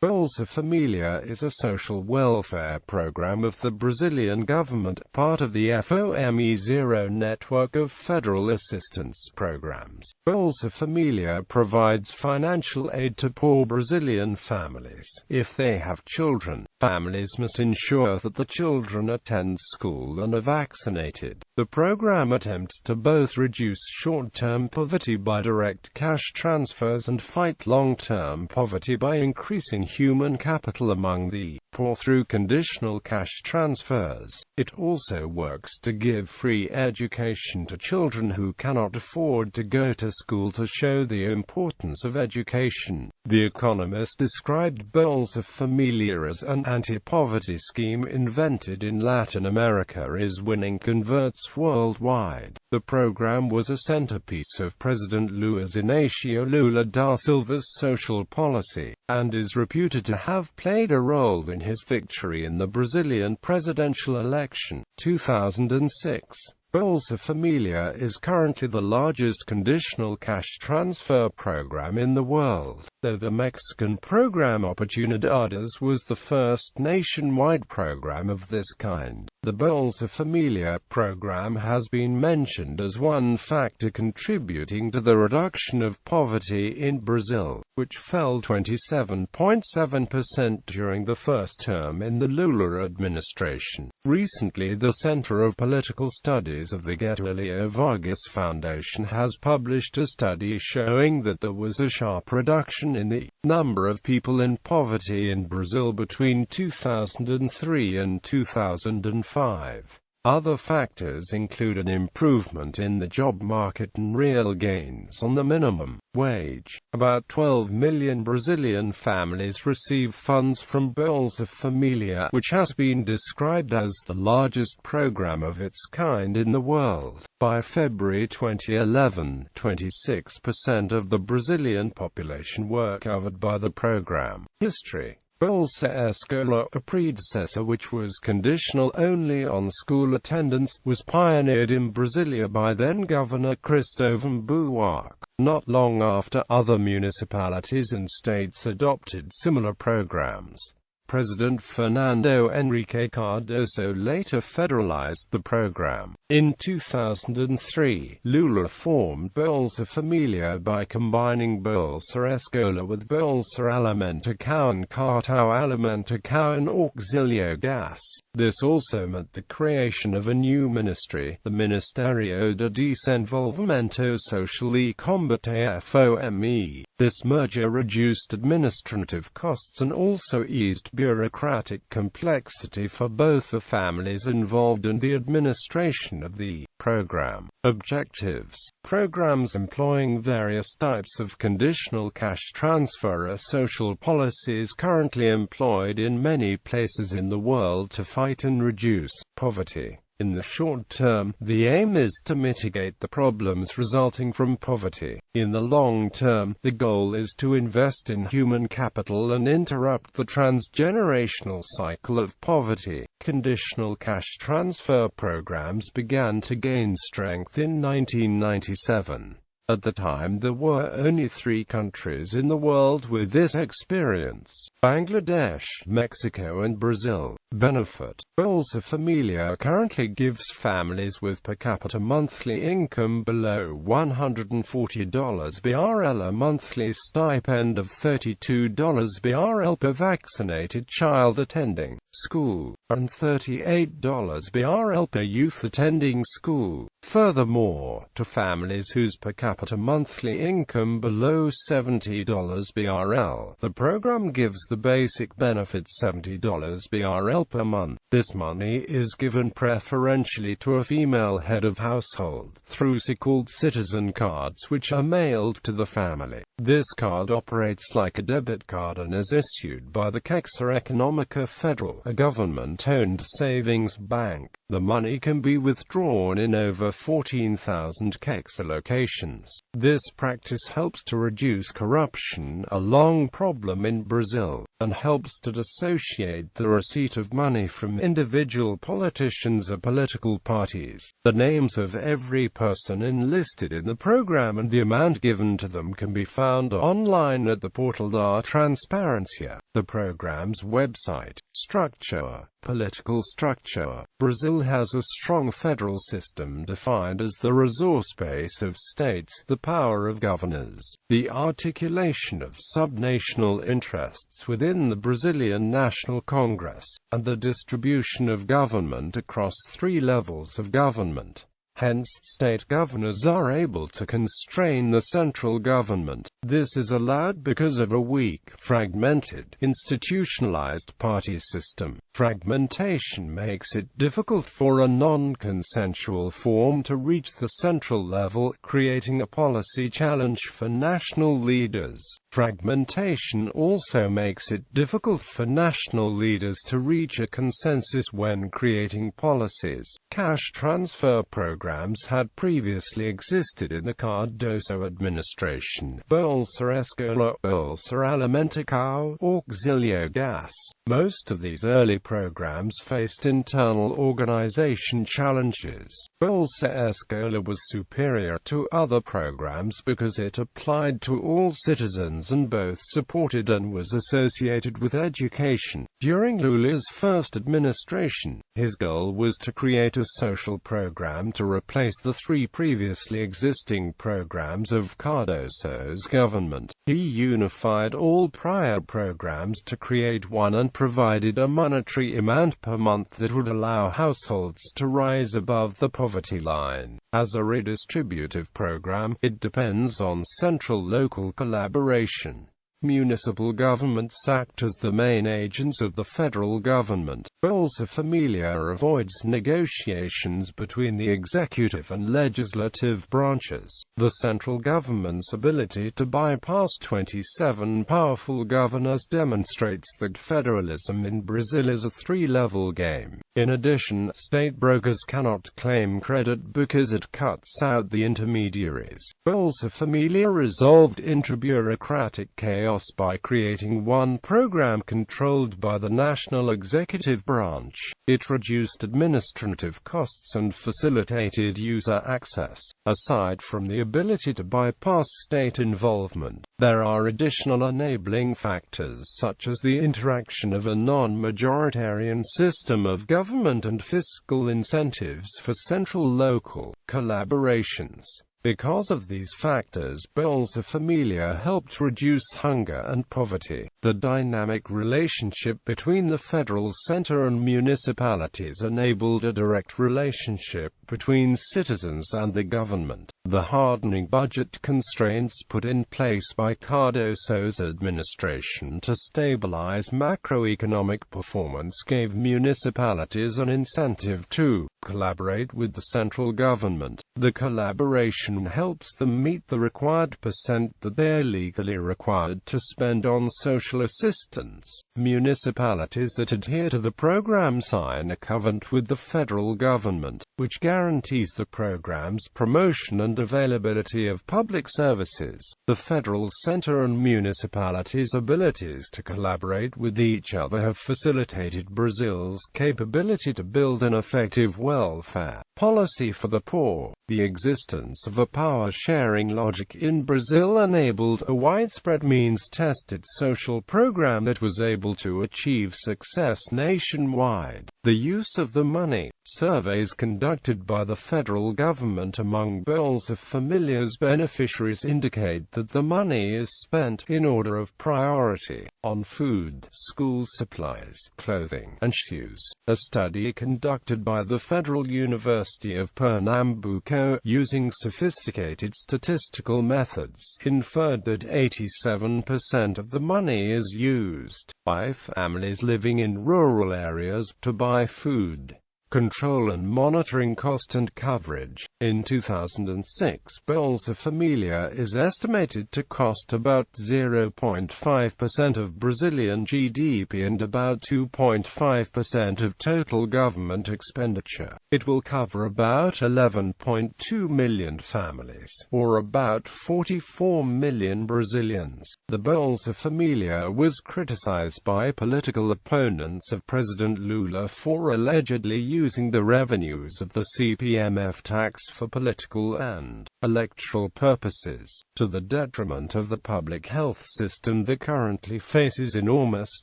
Bolsa Família is a social welfare program of the Brazilian government, part of the Fome Zero network of federal assistance programs. Bolsa Família provides financial aid to poor Brazilian families. If they have children, families must ensure that the children attend school and are vaccinated. The program attempts to both reduce short-term poverty by direct cash transfers and fight long-term poverty by increasing human capital among the poor through conditional cash transfers. It also works to give free education to children who cannot afford to go to school to show the importance of education. The Economist described Bolsa Família as an anti-poverty scheme invented in Latin America is winning converts worldwide. The program was a centerpiece of President Luiz Inácio Lula da Silva's social policy, and is reputed to have played a role in his victory in the Brazilian presidential election, 2006. Bolsa Família is currently the largest conditional cash transfer program in the world, though the Mexican program Oportunidades was the first nationwide program of this kind. The Bolsa Família program has been mentioned as one factor contributing to the reduction of poverty in Brazil, which fell 27.7% during the first term in the Lula administration. Recently, the Center of Political Studies of the Getulio Vargas Foundation has published a study showing that there was a sharp reduction in the number of people in poverty in Brazil between 2003 and 2005. Other factors include an improvement in the job market and real gains on the minimum wage. About 12 million Brazilian families receive funds from Bolsa Família, which has been described as the largest program of its kind in the world. By February 2011, 26% of the Brazilian population were covered by the program. History. Bolsa Escola, a predecessor which was conditional only on school attendance, was pioneered in Brasilia by then-Governor Cristóvão Buarque. Not long after, other municipalities and states adopted similar programs. President Fernando Henrique Cardoso later federalized the program. In 2003, Lula formed Bolsa Família by combining Bolsa Escola with Bolsa Alimentação and Cartão Alimentação and Auxílio Gás. This also meant the creation of a new ministry, the Ministério de Desenvolvimento Social e Combate Fome. This merger reduced administrative costs and also eased bureaucratic complexity for both the families involved and the administration of the program. Objectives. Programs employing various types of conditional cash transfer are social policies currently employed in many places in the world to fight and reduce poverty. In the short term, the aim is to mitigate the problems resulting from poverty. In the long term, the goal is to invest in human capital and interrupt the transgenerational cycle of poverty. Conditional cash transfer programs began to gain strength in 1997. At the time, there were only 3 countries in the world with this experience: Bangladesh, Mexico and Brazil. Benefit. Bolsa Família currently gives families with per capita monthly income below $140 BRL a monthly stipend of $32 BRL per vaccinated child attending school, and $38 BRL per youth attending school. Furthermore, to families whose per capita monthly income below $70 BRL, the program gives the basic benefit $70 BRL per month. This money is given preferentially to a female head of household, through so-called citizen cards which are mailed to the family. This card operates like a debit card and is issued by the Caixa Econômica Federal, a government-owned savings bank. The money can be withdrawn in over 14,000 Caixa locations. This practice helps to reduce corruption, a long problem in Brazil, and helps to dissociate the receipt of money from individual politicians or political parties. The names of every person enlisted in the program and the amount given to them can be found online at the portal da Transparência. The program's website. Structure. Political structure. Brazil has a strong federal system defined as the resource base of states, the power of governors, the articulation of subnational interests within the Brazilian National Congress, and the distribution of government across 3 levels of government. Hence, state governors are able to constrain the central government. This is allowed because of a weak, fragmented, institutionalized party system. Fragmentation makes it difficult for a non-consensual form to reach the central level, creating a policy challenge for national leaders. Fragmentation also makes it difficult for national leaders to reach a consensus when creating policies. Cash transfer programs had previously existed in the Cardoso administration. Bolsa Escola, Bolsa Alimentar, Auxílio Gas. Most of these early programs faced internal organization challenges. Bolsa Escola was superior to other programs because it applied to all citizens and both supported and was associated with education. During Lula's first administration, his goal was to create a social program to replace the 3 previously existing programs of Cardoso's government. He unified all prior programs to create one and provided a monetary amount per month that would allow households to rise above the poverty line. As a redistributive program, it depends on central-local collaboration. Municipal governments act as the main agents of the federal government. Bolsa Família avoids negotiations between the executive and legislative branches. The central government's ability to bypass 27 powerful governors demonstrates that federalism in Brazil is a 3-level game. In addition, state brokers cannot claim credit because it cuts out the intermediaries. Bolsa Família resolved intra-bureaucratic chaos by creating one program controlled by the national executive branch. It reduced administrative costs and facilitated user access. Aside from the ability to bypass state involvement, there are additional enabling factors such as the interaction of a non-majoritarian system of government and fiscal incentives for central-local collaborations. Because of these factors, Bolsa Família helped reduce hunger and poverty. The dynamic relationship between the federal center and municipalities enabled a direct relationship between citizens and the government. The hardening budget constraints put in place by Cardoso's administration to stabilize macroeconomic performance gave municipalities an incentive to collaborate with the central government. The collaboration helps them meet the required percent that they are legally required to spend on social assistance. Municipalities that adhere to the program sign a covenant with the federal government, which guarantees the program's promotion and availability of public services. The federal center and municipalities' abilities to collaborate with each other have facilitated Brazil's capability to build an effective welfare policy for the poor. The existence of a power-sharing logic in Brazil enabled a widespread means-tested social program that was able to achieve success nationwide. The use of the money. Surveys conducted by the federal government among Bolsa Família's beneficiaries indicate that the money is spent, in order of priority, on food, school supplies, clothing, and shoes. A study conducted by the Federal University of Pernambuco, using sophisticated statistical methods, inferred that 87% of the money is used by families living in rural areas to buy food, control and monitoring cost and coverage. In 2006, Bolsa Família is estimated to cost about 0.5% of Brazilian GDP and about 2.5% of total government expenditure. It will cover about 11.2 million families, or about 44 million Brazilians. The Bolsa Família was criticized by political opponents of President Lula for allegedly using the revenues of the CPMF tax for political and electoral purposes, to the detriment of the public health system that currently faces enormous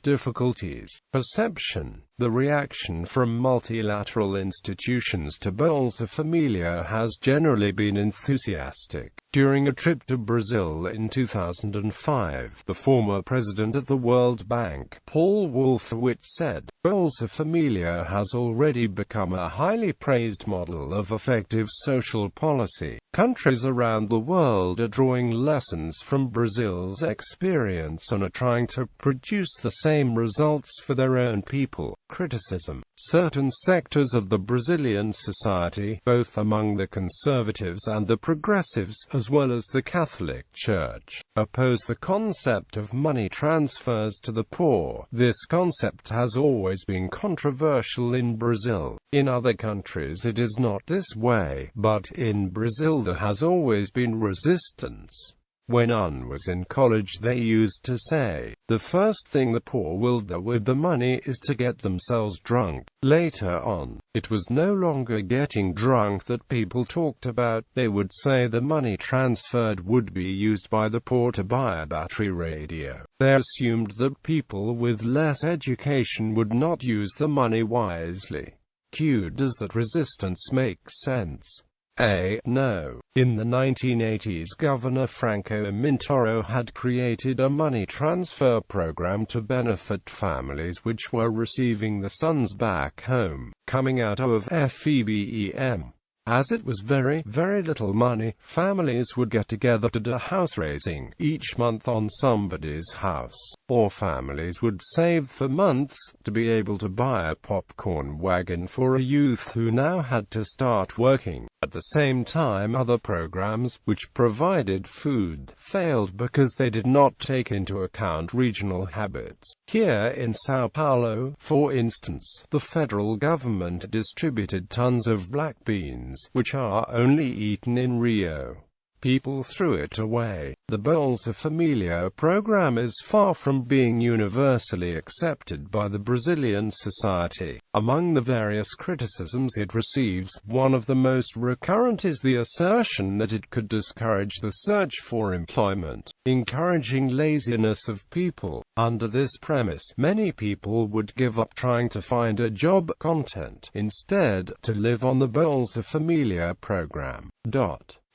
difficulties. Perception. The reaction from multilateral institutions to Bolsa Família has generally been enthusiastic. During a trip to Brazil in 2005, the former president of the World Bank, Paul Wolfowitz, said, "Bolsa Família has already become a highly praised model of effective social policy. Countries around the world are drawing lessons from Brazil's experience and are trying to produce the same results for their own people." Criticism. Certain sectors of the Brazilian society, both among the conservatives and the progressives, as well as the Catholic Church, oppose the concept of money transfers to the poor. This concept has always been controversial in Brazil. In other countries it is not this way, but in Brazil there has always been resistance. When Anne was in college they used to say, "The first thing the poor will do with the money is to get themselves drunk." Later on, it was no longer getting drunk that people talked about. They would say the money transferred would be used by the poor to buy a battery radio. They assumed that people with less education would not use the money wisely. Q. Does that resistance make sense? A. No. In the 1980s, Governor Franco Mintoro had created a money transfer program to benefit families which were receiving the sons back home, coming out of FEBEM. As it was very little money, families would get together to do house raising each month on somebody's house, or families would save for months to be able to buy a popcorn wagon for a youth who now had to start working. At the same time, other programs, which provided food, failed because they did not take into account regional habits. Here in São Paulo, for instance, the federal government distributed tons of black beans, which are only eaten in Rio. People threw it away. The Bolsa Família program is far from being universally accepted by the Brazilian society. Among the various criticisms it receives, one of the most recurrent is the assertion that it could discourage the search for employment, encouraging laziness of people. Under this premise, many people would give up trying to find a job content, instead, to live on the Bolsa Família program.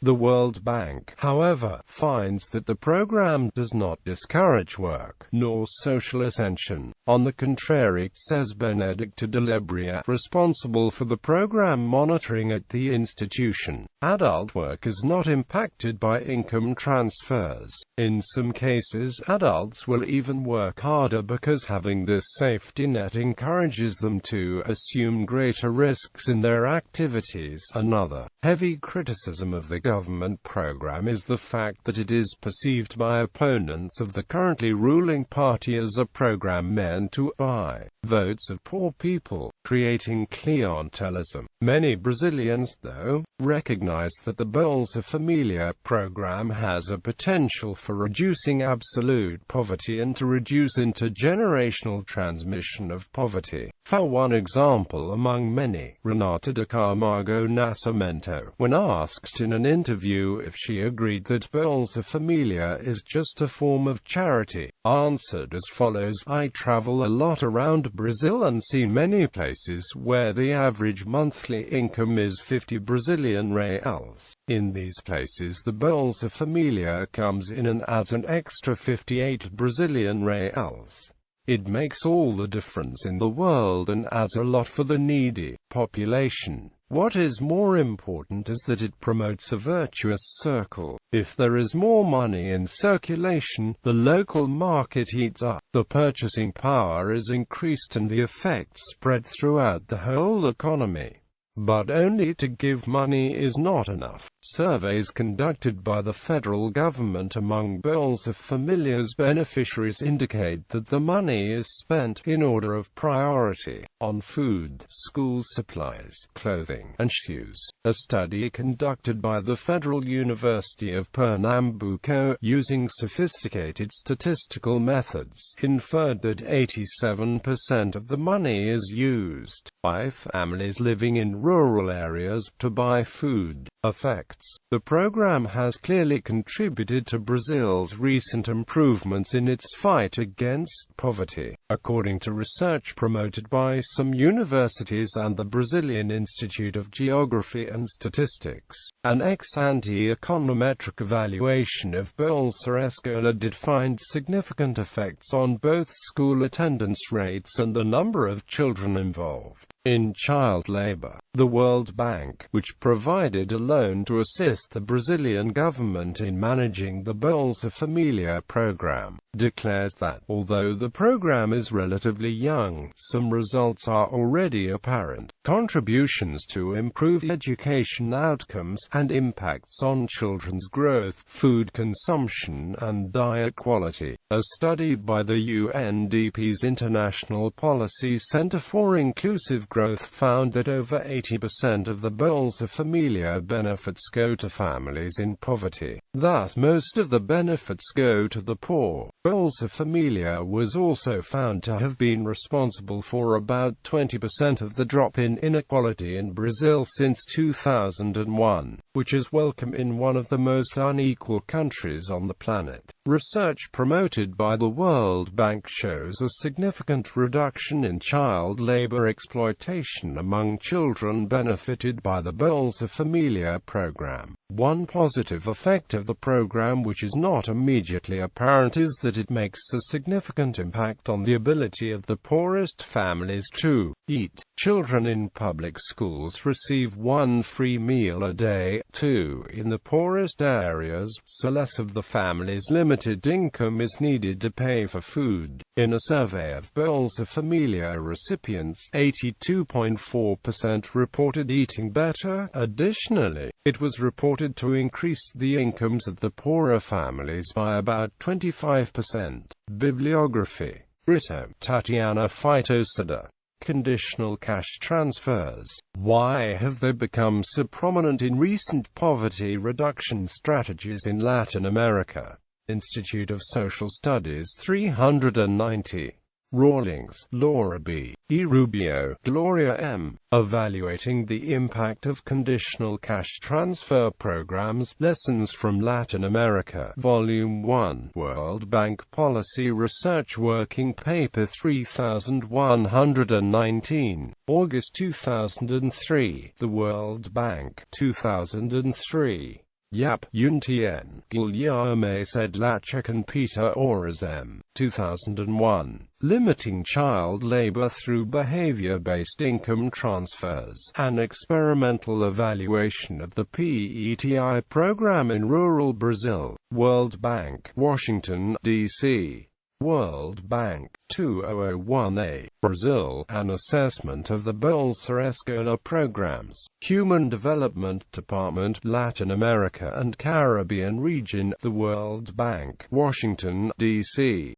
The World Bank, however, finds that the program does not discourage work, nor social ascension. On the contrary, says Benedicto de Lebria, responsible for the program monitoring at the institution, adult work is not impacted by income transfers. In some cases, adults will even work harder because having this safety net encourages them to assume greater risks in their activities. Another heavy criticism of the government program is the fact that it is perceived by opponents of the currently ruling party as a program meant to buy votes of poor people, creating clientelism. Many Brazilians, though, recognize that the Bolsa Família program has a potential for reducing absolute poverty and to reduce intergenerational transmission of poverty. For one example among many, Renata de Camargo Nascimento, when asked in an interview if she agreed that Bolsa Família is just a form of charity, answered as follows: "I travel a lot around Brazil and see many places where the average monthly income is 50 Brazilian reals. In these places the Bolsa Família comes in and adds an extra 58 Brazilian reals. It makes all the difference in the world and adds a lot for the needy population. What is more important is that it promotes a virtuous circle. If there is more money in circulation, the local market eats up, the purchasing power is increased and the effects spread throughout the whole economy." But only to give money is not enough. Surveys conducted by the federal government among Bolsa Familia's beneficiaries indicate that the money is spent, in order of priority, on food, school supplies, clothing, and shoes. A study conducted by the Federal University of Pernambuco, using sophisticated statistical methods, inferred that 87% of the money is used by families living in rural areas to buy food. Effects. The program has clearly contributed to Brazil's recent improvements in its fight against poverty, according to research promoted by some universities and the Brazilian Institute of Geography and Statistics. An ex-ante econometric evaluation of Bolsa Escola did find significant effects on both school attendance rates and the number of children involved in child labor. The World Bank, which provided a loan to assist the Brazilian government in managing the Bolsa Família program, declares that, although the program is relatively young, some results are already apparent. Contributions to improve education outcomes, and impacts on children's growth, food consumption, and diet quality. A study by the UNDP's International Policy Center for Inclusive Growth found that over 80% of the Bolsa Família benefits go to families in poverty. Thus, most of the benefits go to the poor. Bolsa Família was also found to have been responsible for about 20% of the drop in inequality in Brazil since 2001, which is welcome in one of the most unequal countries on the planet. Research promoted by the World Bank shows a significant reduction in child labor exploitation among children benefited by the Bolsa Família program. One positive effect of the program, which is not immediately apparent, is that it makes a significant impact on the ability of the poorest families to eat. Children in public schools receive one free meal a day. 2. In the poorest areas, so less of the family's limited income is needed to pay for food. In a survey of Bolsa Família recipients, 82.4% reported eating better. Additionally, it was reported to increase the incomes of the poorer families by about 25%. Bibliography. Brito, Tatiana Fitosada. Conditional cash transfers. Why have they become so prominent in recent poverty reduction strategies in Latin America? Institute of Social Studies 390. Rawlings, Laura B. E. Rubio, Gloria M. Evaluating the Impact of Conditional Cash Transfer Programs, Lessons from Latin America, Volume 1, World Bank Policy Research Working Paper 3119, August 2003, The World Bank, 2003. Yap, Yuntien, Guilherme Sedlacek and Peter Orazem, 2001. Limiting Child Labor Through Behavior-Based Income Transfers, an experimental evaluation of the PETI program in rural Brazil. World Bank, Washington, D.C. World Bank, 2001a, Brazil, an assessment of the Bolsa Escola programs. Human Development Department, Latin America and Caribbean region, the World Bank, Washington, D.C.